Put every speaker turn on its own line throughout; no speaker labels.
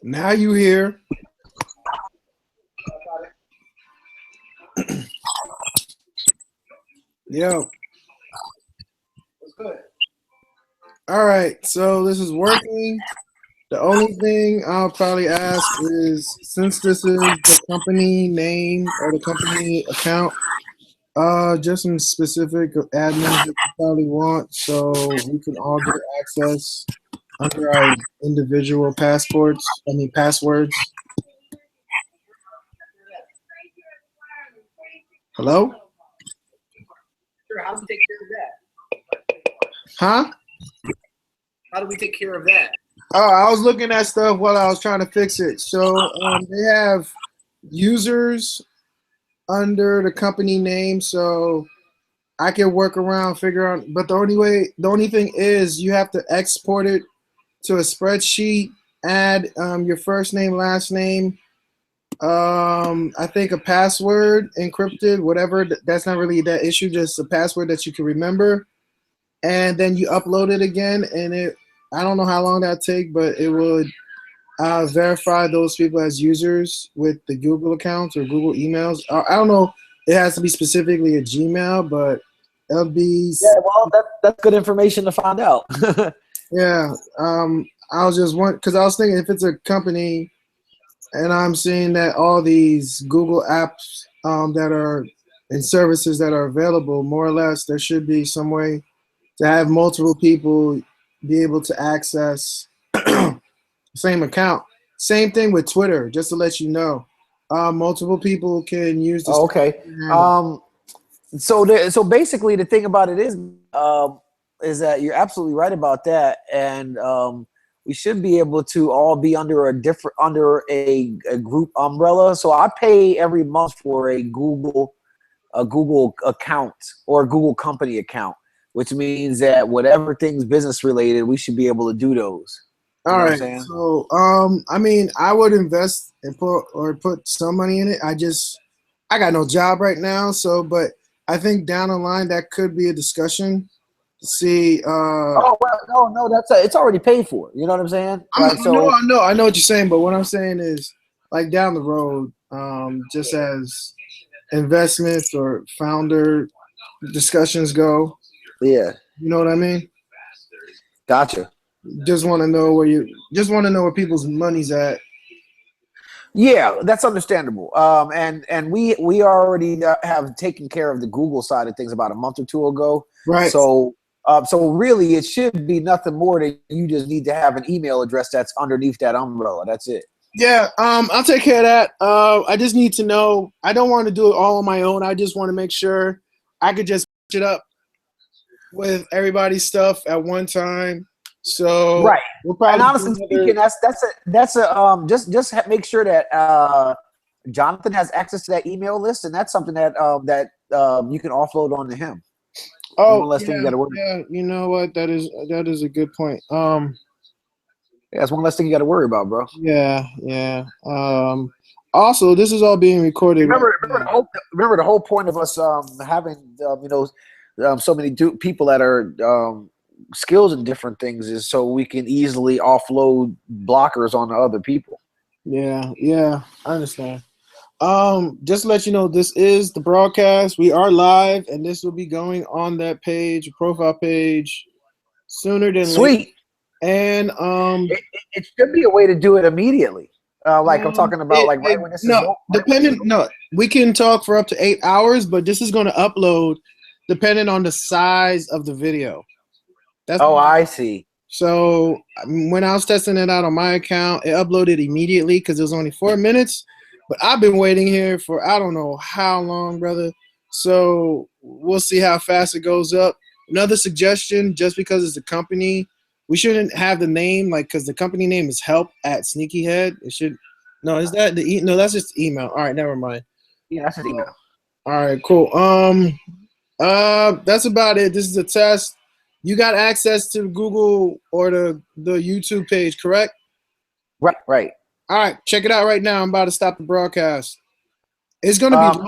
Now you here. Yo.
What's good?
All right. So this is working. The only thing I'll probably ask is, since this is the company name or the company account, just some specific admins that you probably want, so we can all get access under our individual passports. I mean passwords. Hello?
Sure. How do we take care of that?
Huh?
How do we take care of that?
Oh, I was looking at stuff while I was trying to fix it. So they have users under the company name, so I can work around, figure out. But the only thing is, you have to export it to a spreadsheet. Add your first name, last name. I think a password encrypted, whatever. That's not really that issue. Just a password that you can remember, and then you upload it again. And it, I don't know how long that take, but it would verify those people as users with the Google accounts or Google emails. I don't know. It has to be specifically a Gmail, but it'll be.
Yeah, well, that's good information to find out.
Yeah. I was just one because I was thinking, if it's a company and I'm seeing that all these Google apps that are and services that are available, more or less, there should be some way to have multiple people be able to access same account. Same thing with Twitter, just to let you know. Multiple people can use this.
Oh, okay. So basically, the thing about it is that you're absolutely right about that, and we should be able to all be under a group umbrella. So I pay every month for a Google account or a Google company account, which means that whatever things business related, we should be able to do those.
All right. So, I mean, I would invest and put some money in it. I got no job right now. So, but I think down the line that could be a discussion to see.
Oh, well, no, it's already paid for. You know what I'm saying?
I know what you're saying, but what I'm saying is, like, down the road, just as investments or founder discussions go.
Yeah.
You know what I mean?
Gotcha.
Just want to know where people's money's at.
Yeah, that's understandable. And we already have taken care of the Google side of things about a month or two ago.
Right.
So really, it should be nothing more than you just need to have an email address that's underneath that umbrella. That's it.
Yeah. I'll take care of that. I just need to know. I don't want to do it all on my own. I just want to make sure I could just pitch it up with everybody's stuff at one time. So
right. And honestly speaking, just make sure that Jonathan has access to that email list, and that's something that you can offload onto him.
Oh, yeah. You know what? That is a good point.
Yeah, that's one less thing you got to worry about, bro.
Yeah. Also, this is all being recorded.
Remember the whole point of us having so many people that are skills in different things is so we can easily offload blockers on other people.
Yeah, I understand. Just to let you know, this is the broadcast. We are live, and this will be going on that page, profile page, sooner than
Sweet.
Later. And
it should be a way to do it immediately. Like I'm talking about, right when this is
we can talk for up to 8 hours, but this is going to upload depending on the size of the video.
I see.
So when I was testing it out on my account, it uploaded immediately because it was only 4 minutes. But I've been waiting here for I don't know how long, brother. So we'll see how fast it goes up. Another suggestion, just because it's a company, we shouldn't have the name because the company name is help@sneakyhead. It should is that no, that's just email. All right, never mind.
Yeah, that's just email.
All right, cool. That's about it. This is a test. You got access to Google or the YouTube page, correct?
Right.
All right, check it out right now. I'm about to stop the broadcast. It's gonna be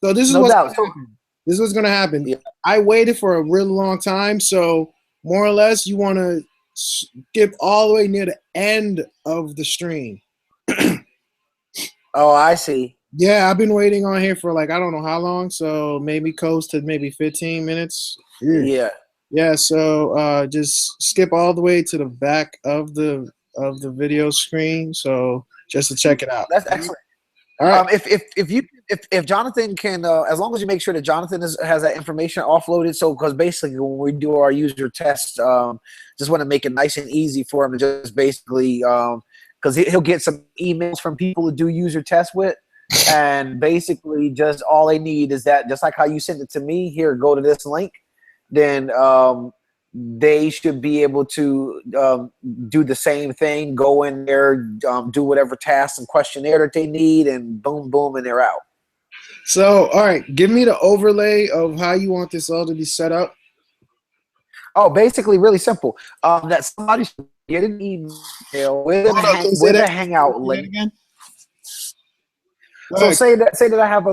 so. This is this is what's gonna happen. Yeah. I waited for a really long time, so more or less, you want to skip all the way near the end of the stream.
Oh, I see.
Yeah, I've been waiting on here for like I don't know how long, so maybe close to maybe 15 minutes.
Yeah.
Yeah, so just skip all the way to the back of the video screen, so just to check it out.
That's excellent.
All right.
If Jonathan can, as long as you make sure that Jonathan has that information offloaded, so because basically when we do our user test, just want to make it nice and easy for him to just basically, because he'll get some emails from people to do user tests with, and basically just all they need is that, just like how you sent it to me, here, go to this link, then they should be able to do the same thing, go in there, do whatever tasks and questionnaire that they need, and boom, boom, and they're out.
So, all right, give me the overlay of how you want this all to be set up.
Oh, basically, really simple. That somebody should get an email with a Hangout link. So say that I have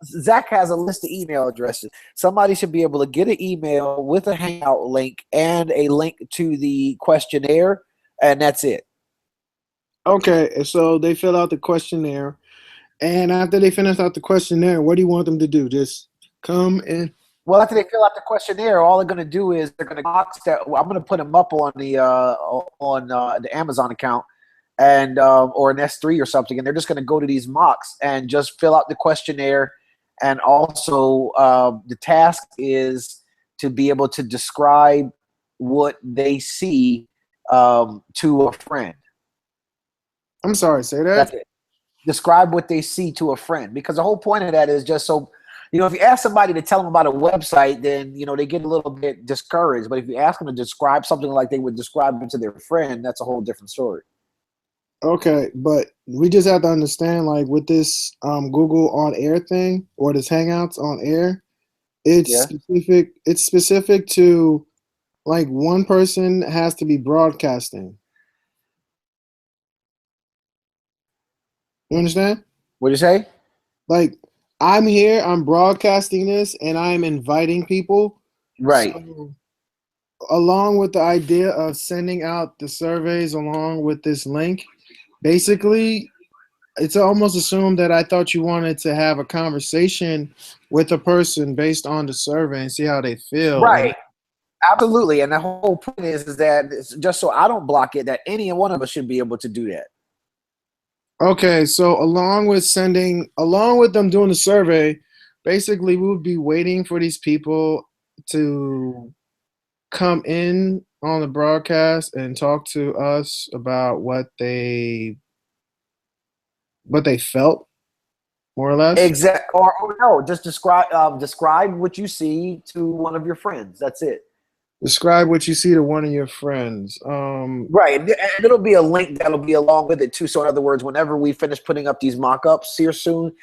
Zach has a list of email addresses. Somebody should be able to get an email with a Hangout link and a link to the questionnaire, and that's it.
Okay, so they fill out the questionnaire, and after they finish out the questionnaire, what do you want them to do? Just come in.
Well, after they fill out the questionnaire, all they're going to do is they're going to box that. I'm going to put them up on the Amazon account, and or an S3 or something, and they're just going to go to these mocks and just fill out the questionnaire. And also, the task is to be able to describe what they see to a friend.
I'm sorry, say that.
That's it. Describe what they see to a friend, because the whole point of that is just so, if you ask somebody to tell them about a website, then they get a little bit discouraged. But if you ask them to describe something like they would describe it to their friend, that's a whole different story.
Okay, but we just have to understand, like with this Google On Air thing or this Hangouts on Air, it's specific. It's specific to like one person has to be broadcasting. You understand?
What'd you say?
Like I'm here, I'm broadcasting this, and I'm inviting people.
Right.
So, along with the idea of sending out the surveys along with this link, basically, it's almost assumed that I thought you wanted to have a conversation with a person based on the survey and see how they feel.
Right. Absolutely. And the whole point is that it's just so I don't block it, that any one of us should be able to do that.
Okay, so along with them doing the survey, basically we would be waiting for these people to come in on the broadcast and talk to us about what they felt, more or less.
Exactly. Or no, just describe what you see to one of your friends. That's it.
Describe what you see to one of your friends.
Right, and it'll be a link that'll be along with it too. So in other words, whenever we finish putting up these mock-ups here soon,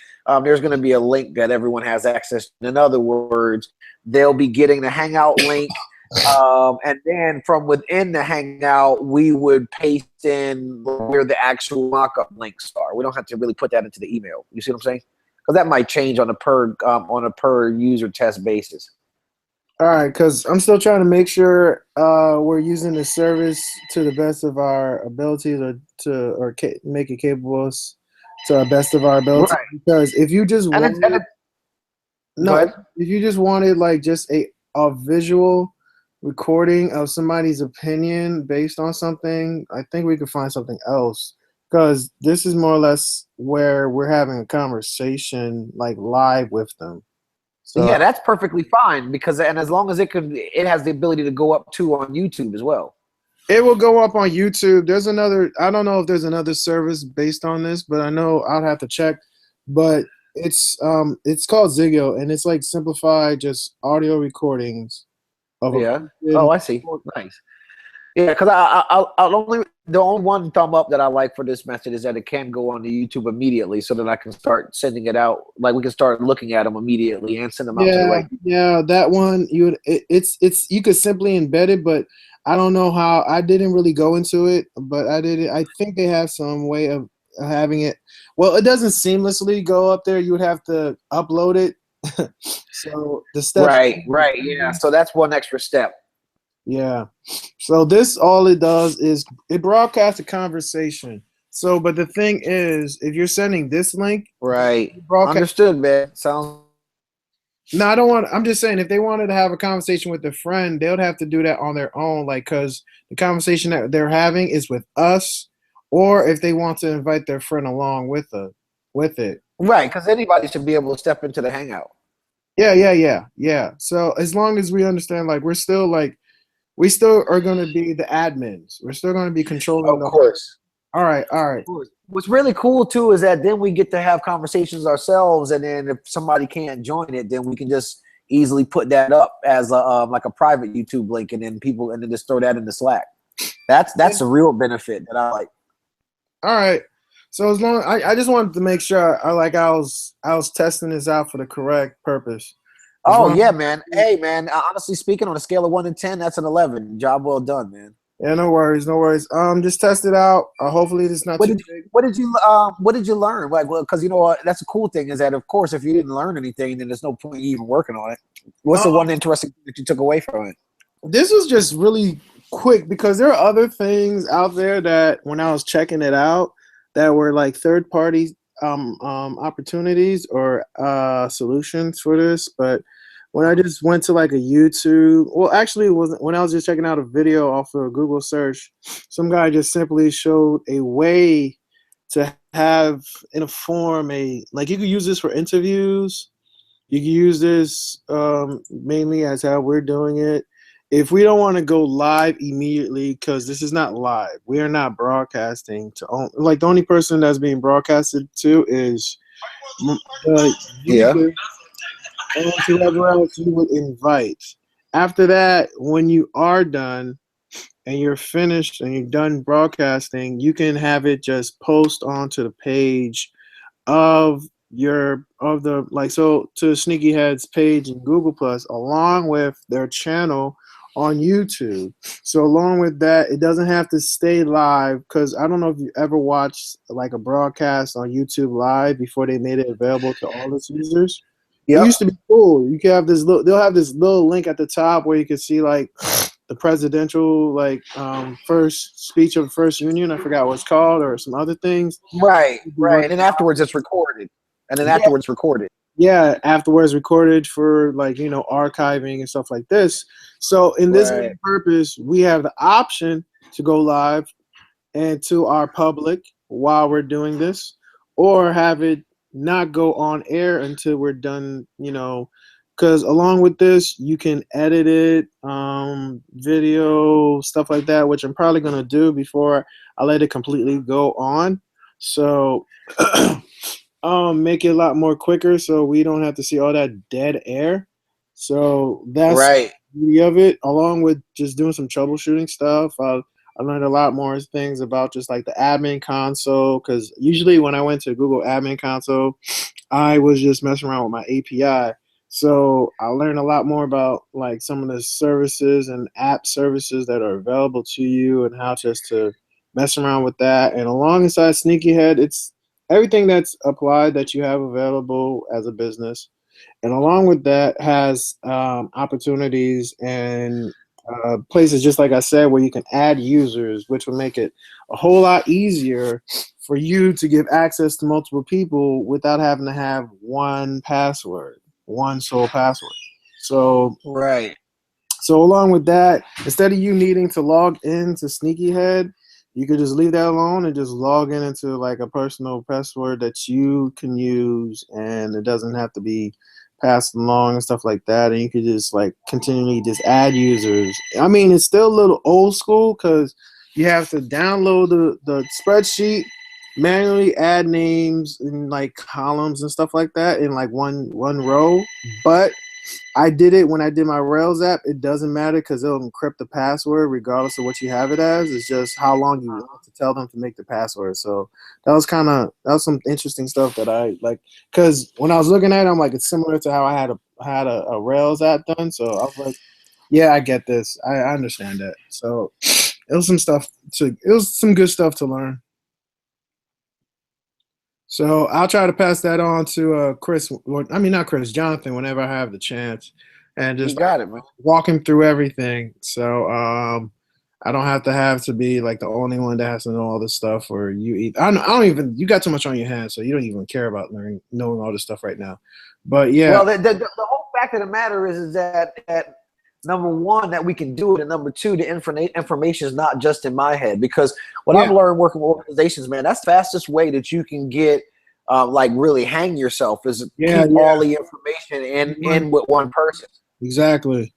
there's going to be a link that everyone has access to. In other words, they'll be getting the Hangout link, and then from within the Hangout, we would paste in where the actual mock-up links are. We don't have to really put that into the email. You see what I'm saying? Because that might change on a per user test basis.
All right, because I'm still trying to make sure we're using the service to the best of our abilities, or make it capable to our best of our ability.
Right.
Because if you just if you just wanted like just a visual recording of somebody's opinion based on something, I think we could find something else. Because this is more or less where we're having a conversation like live with them. So,
yeah, that's perfectly fine, because as long as it has the ability to go up too on YouTube as well.
It will go up on YouTube. There's another, I don't know if there's another service based on this, but I know I'll have to check. But it's called Ziggo, and it's like simplified just audio recordings of
Oh, I see. Nice. Yeah, because the only one thumb up that I like for this method is that it can go on to YouTube immediately, so that I can start sending it out. Like we can start looking at them immediately and send them out to the right.
Yeah, that one you could simply embed it, but I don't know how. I didn't really go into it, but I did it. I think they have some way of having it. Well, it doesn't seamlessly go up there. You would have to upload it. So the steps.
Right. Yeah. So that's one extra step.
Yeah. So this all it does is it broadcasts a conversation. So, but the thing is, if you're sending this link,
Right.
broadcast.
Understood, man. Sounds
No, I don't want. I'm just saying, if they wanted to have a conversation with a friend, they would have to do that on their own, like because the conversation that they're having is with us, or if they want to invite their friend along with it.
right, because anybody should be able to step into the hangout.
Yeah. So as long as we understand, like we still are going to be the admins. We're still going to be controlling
Of
the.
course.
All right, all right.
What's really cool too is that then we get to have conversations ourselves, and then if somebody can't join it, then we can just easily put that up as a like a private YouTube link, and then people and then just throw that in the Slack. That's a real benefit that I like.
All right. So as long I just wanted to make sure I was testing this out for the correct purpose. As
Oh
long
yeah, man. Hey man, honestly speaking, on a scale of 1 to 10, that's an 11. Job well done, man.
Yeah, no worries, no worries. Just test it out. Hopefully it's not
What
too
did
big.
what did you learn? Like, well, because you know what, that's a cool thing is that of course if you didn't learn anything, then there's no point in even working on it. What's the one interesting thing that you took away from it?
This was just really quick because there are other things out there that when I was checking it out that were like third party opportunities or solutions for this, but when I just went to like a YouTube, well, actually, it wasn't when I was just checking out a video off of a Google search. Some guy just simply showed a way to have in a form a like you could use this for interviews. You can use this mainly as how we're doing it. If we don't want to go live immediately, because this is not live, we are not broadcasting to like the only person that's being broadcasted to is the
Yeah.
user and to whoever else you would invite. After that, when you are done and you're finished and you're done broadcasting, you can have it just post onto the page of the like so to Sneaky Heads page in Google Plus along with their channel on YouTube. So along with that, it doesn't have to stay live because I don't know if you ever watched like a broadcast on YouTube live before they made it available to all its users. It
Yep.
used to be cool. You can have this little. They'll have this little link at the top where you can see like the presidential like first speech of first union. I forgot what it's called or some other things.
Right, right. And then afterwards it's recorded. And then
Yeah,
afterwards recorded.
yeah. Afterwards, recorded for like archiving and stuff like this. So in this
Right.
purpose, we have the option to go live and to our public while we're doing this, or have it not go on air until we're done, because along with this, you can edit it, video, stuff like that, which I'm probably going to do before I let it completely go on. So, make it a lot more quicker so we don't have to see all that dead air. So that's
Right.
the beauty of it, along with just doing some troubleshooting stuff. I learned a lot more things about just like the admin console because usually when I went to Google Admin Console, I was just messing around with my API. So I learned a lot more about like some of the services and app services that are available to you and how just to mess around with that. And alongside Sneaky Head, it's everything that's applied that you have available as a business. And along with that has opportunities and places, just like I said, where you can add users, which will make it a whole lot easier for you to give access to multiple people without having to have one password, one sole password. So,
Right.
so along with that, instead of you needing to log into Sneaky Head, you could just leave that alone and just log in into like a personal password that you can use, and it doesn't have to be passed along and stuff like that. And you could just like continually just add users. I mean, it's still a little old school because you have to download the spreadsheet, manually add names and like columns and stuff like that in like one row, but I did it when I did my Rails app. It doesn't matter because it'll encrypt the password regardless of what you have it as. It's just how long you want to tell them to make the password. So that was some interesting stuff that I like because when I was looking at it, I'm like it's similar to how I had a Rails app done. So I was like, yeah, I get this. I understand that. So it was some good stuff to learn. So I'll try to pass that on to Chris. I mean, not Chris, Jonathan, whenever I have the chance. and
You
just
got it, man.
walk him through everything. So I don't have to be like the only one that has to know all this stuff, or you eat. I don't even. You got too much on your hands, so you don't even care about knowing all this stuff right now. But yeah,
Well, the whole fact of the matter is that number one, that we can do it, and number two, the information is not just in my head. Because what
yeah,
I've learned working with organizations, man, that's the fastest way that you can get like really hang yourself is
yeah,
keep all the information in with one person.
exactly.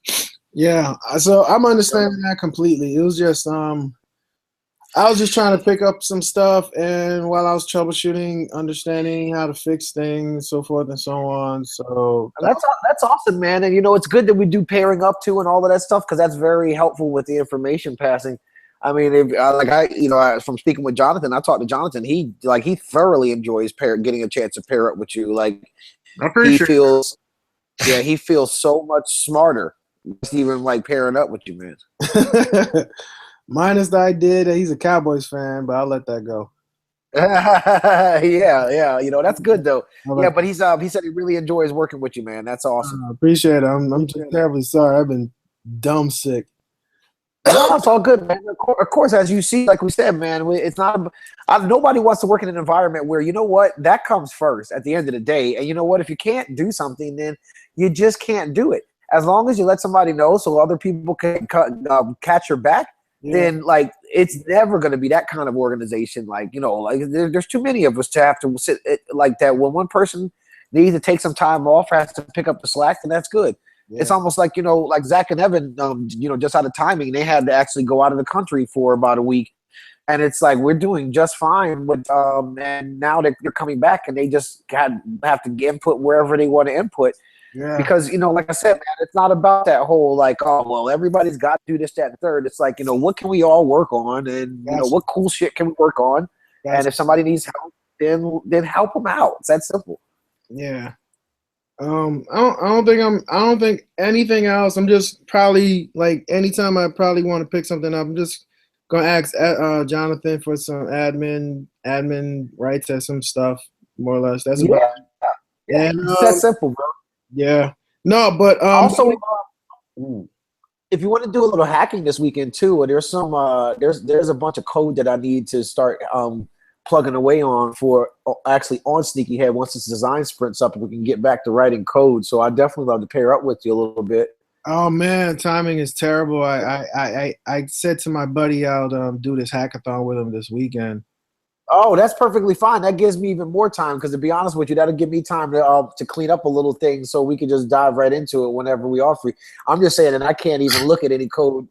Yeah, so I'm understanding that completely. It was just I was just trying to pick up some stuff, and while I was troubleshooting, understanding how to fix things, so forth and so on. So
That's awesome, man. And you know, it's good that we do pairing up to and all of that stuff because that's very helpful with the information passing. I mean, if, from speaking with Jonathan, I talked to Jonathan. He thoroughly enjoys getting a chance to pair up with you. Like
I
he
appreciate
feels, yeah, he feels so much smarter, just even like pairing up with you, man.
it. Minus the idea that he's a Cowboys fan, but I'll let that go.
Yeah, you know that's good though.
I'll
Yeah,
let
but he said he really enjoys working with you, man. That's awesome.
I appreciate it. I'm just terribly sorry. I've been dumb sick.
No, it's all good, man. Of course, as you see, like we said, man, it's not. Nobody wants to work in an environment where you know what that comes first at the end of the day, and you know what, if you can't do something, then you just can't do it. As long as you let somebody know, so other people can catch your back,
Yeah,
then like it's never going to be that kind of organization. Like you know, like there's too many of us to have to sit like that. When one person needs to take some time off, or has to pick up the slack, then that's good.
yeah,
It's almost like, you know, like Zach and Evan, just out of timing, they had to actually go out of the country for about a week. And it's like, we're doing just fine with, and now they're coming back and they just have to input wherever they want to input.
yeah.
Because, you know, like I said, man, it's not about that whole, like, oh, well, everybody's got to do this, that, and third. It's like, you know, what can we all work on? And, you know,
Gotcha.
what cool shit can we work on? And
Gotcha.
if somebody needs help, then help them out. It's that simple.
Yeah. I don't think anything else. I'm just probably like anytime I probably want to pick something up, I'm just gonna ask Jonathan for some admin rights at some stuff, more or less. That's about
Yeah,
it.
yeah,
And
it's that simple, bro.
yeah. No, but
Also, if you want to do a little hacking this weekend too, there's some there's a bunch of code that I need to start plugging away on for actually on Sneaky Head once this design sprint's up and we can get back to writing code. So I definitely love to pair up with you a little bit.
oh man, timing is terrible. I said to my buddy I'll do this hackathon with him this weekend.
Oh, that's perfectly fine. That gives me even more time because to be honest with you, that'll give me time to clean up a little thing so we can just dive right into it whenever we are free. I'm just saying that I can't even look at any code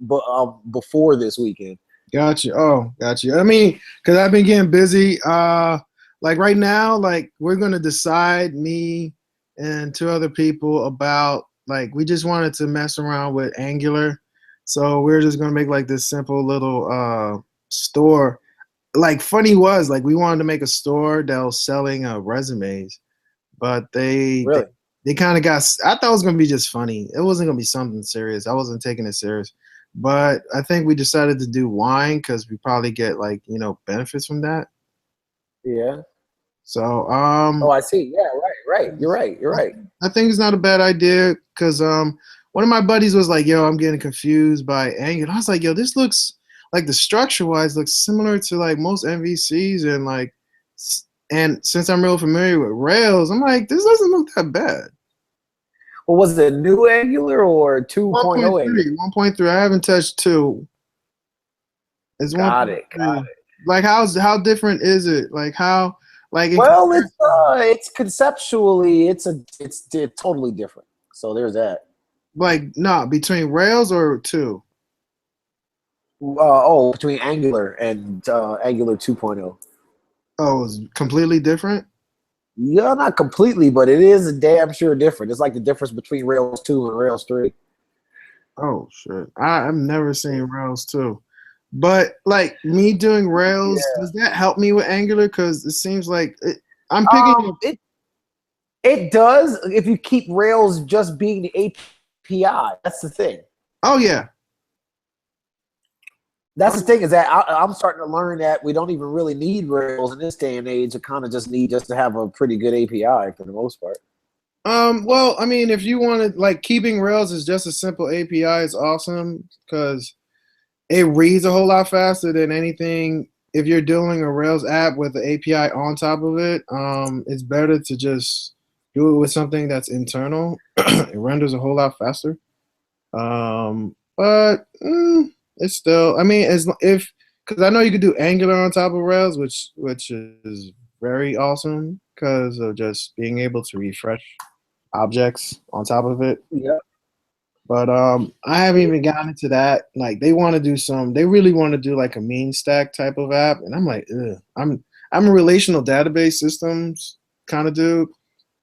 before this weekend.
Gotcha. Oh, gotcha. I mean, because I've been getting busy. Like right now, like we're gonna decide, me and two other people, about like we just wanted to mess around with Angular, so we're just gonna make like this simple little store. Like funny was like we wanted to make a store that was selling resumes, but
Really?
they kind of got. I thought it was gonna be just funny. It wasn't gonna be something serious. I wasn't taking it serious. But I think we decided to do wine because we probably get like benefits from that.
Yeah.
So
Oh, I see. Yeah, right. You're right. You're right.
I think it's not a bad idea because one of my buddies was like, "Yo, I'm getting confused by Angular." I was like, "Yo, this looks like the structure wise looks similar to like most MVCs and like and since I'm real familiar with Rails, I'm like, this doesn't look that bad."
Well, was it new Angular or 2.0 Angular?
1.3. I haven't touched 2. It's
Got it.
1.3. Like how different is it? Like how like in
Well, it's conceptually it's totally different. So there's that.
like no between Rails or 2?
Between Angular and Angular 2.0.
Oh, it's completely different.
Yeah, not completely, but it is a damn sure different. It's like the difference between Rails 2 and Rails 3.
Oh shit, I've never seen Rails 2. But like me doing Rails, does that help me with Angular? Because it seems like I'm picking up.
It does if you keep Rails just being the API. That's the thing.
Oh yeah.
That's the thing is that I'm starting to learn that we don't even really need Rails in this day and age. We kind of just need to have a pretty good API for the most part.
Well, I mean, if you wanted like keeping Rails is just a simple API, it's awesome because it reads a whole lot faster than anything. If you're doing a Rails app with the API on top of it, it's better to just do it with something that's internal. It renders a whole lot faster. But it's still, I mean, as if because I know you could do Angular on top of Rails, which is very awesome because of just being able to refresh objects on top of it.
Yeah.
But I haven't even gotten into that. Like they really want to do like a mean stack type of app, and I'm like, ugh. I'm a relational database systems kind of dude,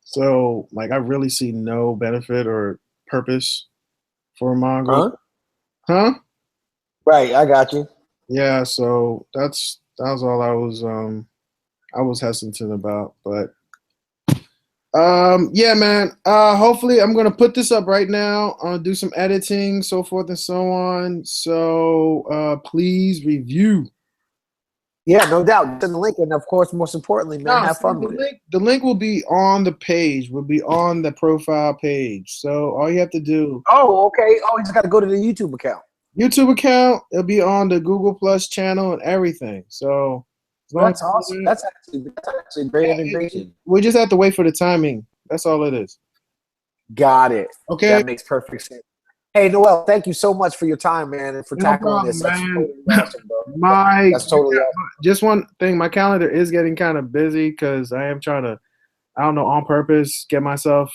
so like I really see no benefit or purpose for Mongo.
Huh?
Huh?
Right. I got you.
Yeah. So that was all I was hesitant about, but yeah, man. Hopefully, I'm gonna put this up right now. Do some editing, so forth and so on. So, please review.
Yeah, no doubt. Send the link, and of course, most importantly, man,
Nah,
have
see,
fun
the
with it.
link. The link will be on the page. Will be on the profile page. So all you have to do,
Oh, okay. Oh, you just got to go to the YouTube account.
YouTube account. It'll be on the Google Plus channel and everything. So as long
That's
as you
awesome.
do
That's actually great
that,
integration.
we just have to wait for the timing. That's all it is.
Got it.
Okay.
That makes perfect sense. Hey, Noel, thank you so much for your time, man, and for
No
tackling
problem,
this. That's
man.
totally awesome, bro.
My
That's totally awesome.
just one thing, my calendar is getting kind of busy because I am trying to, I don't know, on purpose get myself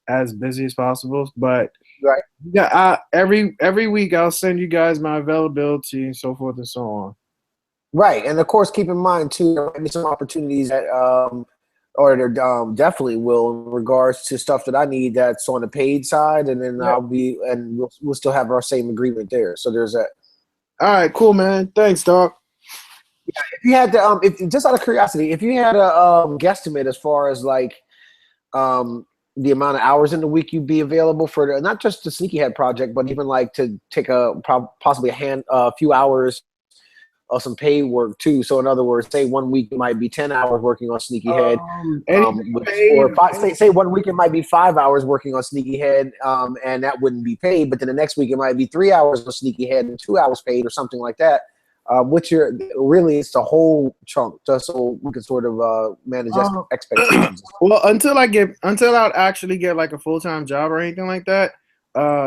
as busy as possible. But
Right.
yeah, every week I'll send you guys my availability and so forth and so on.
Right, and of course, keep in mind too, there might be some opportunities that, or there definitely will in regards to stuff that I need that's on the paid side, and then
Yeah.
we'll still have our same agreement there. So there's that.
All right, cool, man. Thanks, Doc.
If you had to, if just out of curiosity, if you had a guesstimate as far as like the amount of hours in the week you'd be available for not just the Sneaky Head project, but even like to take possibly a few hours of some paid work too. So in other words, say 1 week it might be 10 hours working on Sneaky Head,
Anything paid,
or say 1 week it might be 5 hours working on Sneaky Head, and that wouldn't be paid. But then the next week it might be 3 hours on Sneaky Head and 2 hours paid or something like that. Which really it's the whole chunk, just so we can sort of manage expectations.
well, until I'd actually get like a full-time job or anything like that,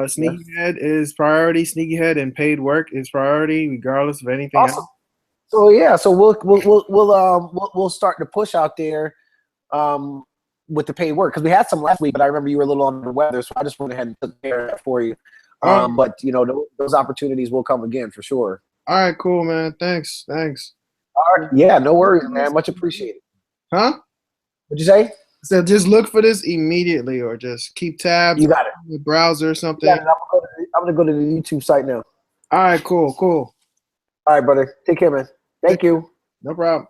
Sneaky Head is priority. Sneaky Head and paid work is priority, regardless of anything
Awesome.
else.
So yeah, so we'll start to push out there with the paid work because we had some last week, but I remember you were a little under the weather, so I just went ahead and took care of that for you. But you know, those opportunities will come again for sure.
All right, cool, man. Thanks.
All right. Yeah, no worries, man. Much appreciated.
Huh?
What'd you say?
So just look for this immediately, or just keep tabs
You got it.
on the browser or something.
You got it. I'm gonna go to the YouTube site now.
All right, cool.
All right, brother. Take care, man. Thank you.
No problem.